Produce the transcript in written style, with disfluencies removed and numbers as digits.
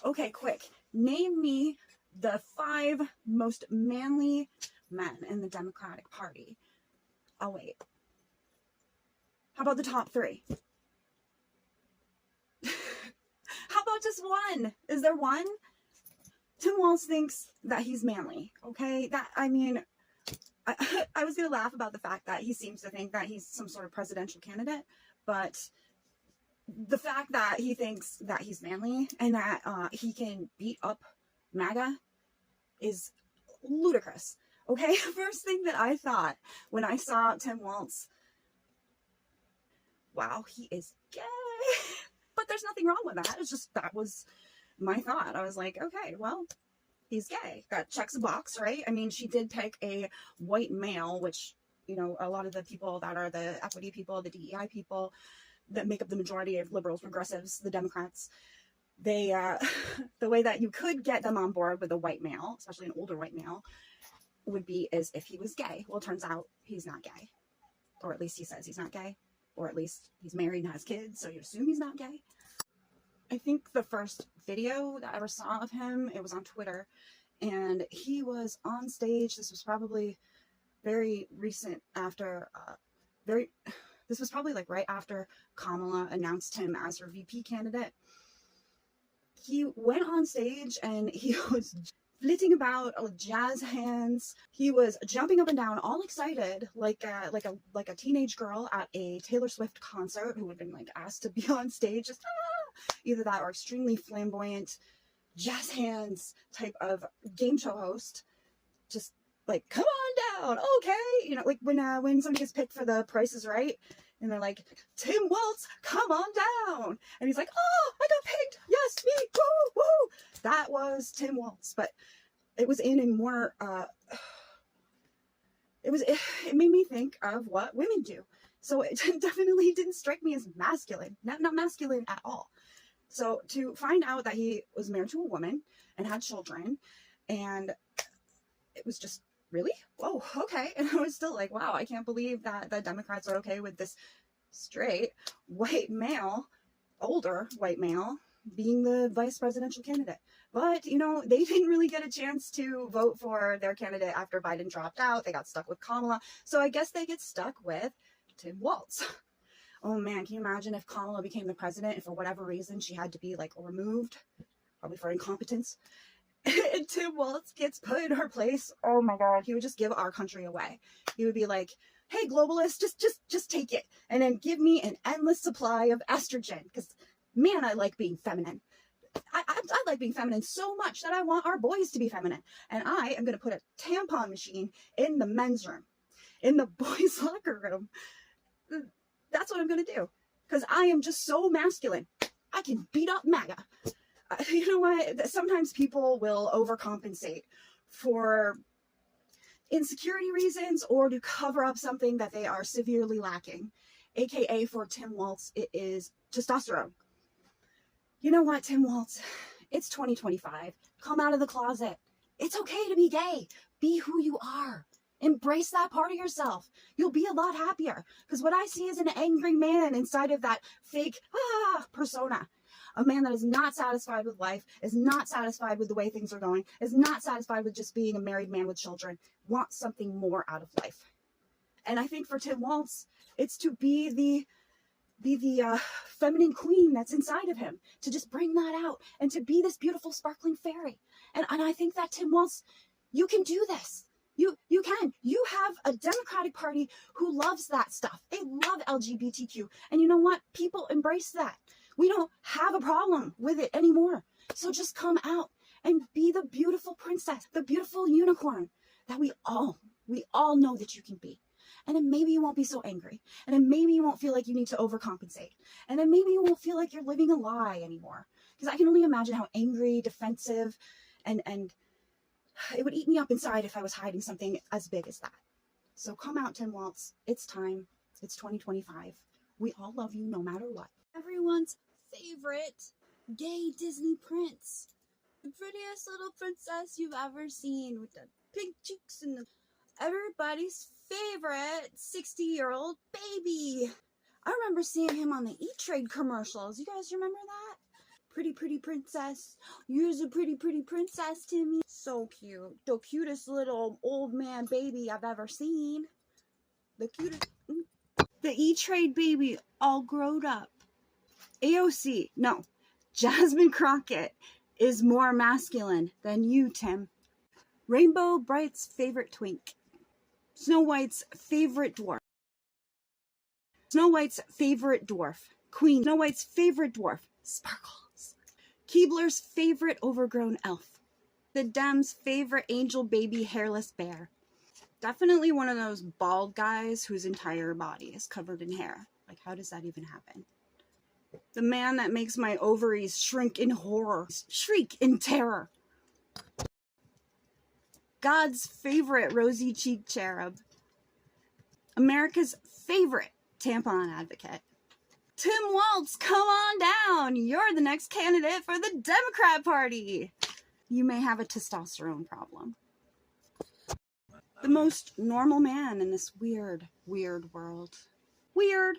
Okay, quick. Name me the 5 most manly men in the Democratic Party. I'll wait. How about the top 3? How about just one? Is there one? Tim Walz thinks that he's manly, okay? I was going to laugh about the fact that he seems to think that he's some sort of presidential candidate, but the fact that he thinks that he's manly and that he can beat up MAGA is ludicrous, okay? First thing that I thought when I saw Tim Walz, wow, he is gay. But there's nothing wrong with that. It's just, that was my thought. I was like, okay, well, he's gay. That checks a box, right? I mean, she did pick a white male, which, you know, a lot of the people that are the equity people, the DEI people that make up the majority of liberals, progressives, the Democrats, they, the way that you could get them on board with a white male, especially an older white male, would be as if he was gay. Well, it turns out he's not gay. Or at least he says he's not gay. Or at least he's married and has kids, so you assume he's not gay. I think the first video that I ever saw of him, it was on Twitter, and he was on stage. This was probably very recent after, this was probably like right after Kamala announced him as her VP candidate. He went on stage and he was flitting about with jazz hands. He was jumping up and down, all excited, like a teenage girl at a Taylor Swift concert who had been like asked to be on stage. Just either that or extremely flamboyant jazz hands type of game show host. Just like, come on down, okay, you know, like when somebody gets picked for The Price is Right. And they're like, Tim Walz, come on down. And he's like, oh, I got picked. Yes, me. Woo, woo. That was Tim Walz. But it was in a more, it made me think of what women do. So it definitely didn't strike me as masculine. Not masculine at all. So to find out that he was married to a woman and had children, and it was just, really? Whoa, okay. And I was still like, wow, I can't believe that the Democrats are okay with this straight white male, older white male, being the vice presidential candidate. But, you know, they didn't really get a chance to vote for their candidate after Biden dropped out. They got stuck with Kamala. So I guess they get stuck with Tim Walz. Oh man, can you imagine if Kamala became the president and for whatever reason she had to be like removed, probably for incompetence, and Tim Walz gets put in her place? Oh my god, he would just give our country away. He would be like, hey globalists, just take it and then give me an endless supply of estrogen, because man, I like being feminine. I like being feminine so much that I want our boys to be feminine, and I am going to put a tampon machine in the men's room, in the boys locker room. That's what I'm going to do, because I am just so masculine. I can beat up MAGA. You know what? Sometimes people will overcompensate for insecurity reasons or to cover up something that they are severely lacking. AKA for Tim Walz, it is testosterone. You know what, Tim Walz? It's 2025. Come out of the closet. It's okay to be gay. Be who you are. Embrace that part of yourself. You'll be a lot happier. Because what I see is an angry man inside of that fake persona. A man that is not satisfied with life, is not satisfied with the way things are going, is not satisfied with just being a married man with children, wants something more out of life. And I think for Tim Walz, it's to be the feminine queen that's inside of him, to just bring that out and to be this beautiful sparkling fairy. And I think that Tim Walz, you can do this. You can. You have a Democratic Party who loves that stuff. They love LGBTQ. And you know what? People embrace that. We don't have a problem with it anymore. So just come out and be the beautiful princess, the beautiful unicorn that we all know that you can be. And then maybe you won't be so angry. And then maybe you won't feel like you need to overcompensate. And then maybe you won't feel like you're living a lie anymore. Because I can only imagine how angry, defensive, and it would eat me up inside if I was hiding something as big as that. So come out, Tim Walz. It's time. It's 2025. We all love you no matter what. Everyone's favorite gay Disney prince. The prettiest little princess you've ever seen with the pink cheeks and everybody's favorite 60-year-old baby. I remember seeing him on the E-Trade commercials. You guys remember that? pretty princess. You're a pretty princess, Timmy. So cute. The cutest little old man baby I've ever seen. The cutest. The E-Trade baby all grown up. AOC, no. Jasmine Crockett is more masculine than you, Tim. Rainbow Bright's favorite twink. Snow White's favorite dwarf. Snow White's favorite dwarf. Queen Snow White's favorite dwarf. Sparkles. Keebler's favorite overgrown elf. The Dems' favorite angel baby hairless bear. Definitely one of those bald guys whose entire body is covered in hair. Like, how does that even happen? The man that makes my ovaries shrink in horror. Shriek in terror. God's favorite rosy cheeked cherub. America's favorite tampon advocate. Tim Walz, come on down. You're the next candidate for the Democrat Party. You may have a testosterone problem. The most normal man in this weird world. Weird.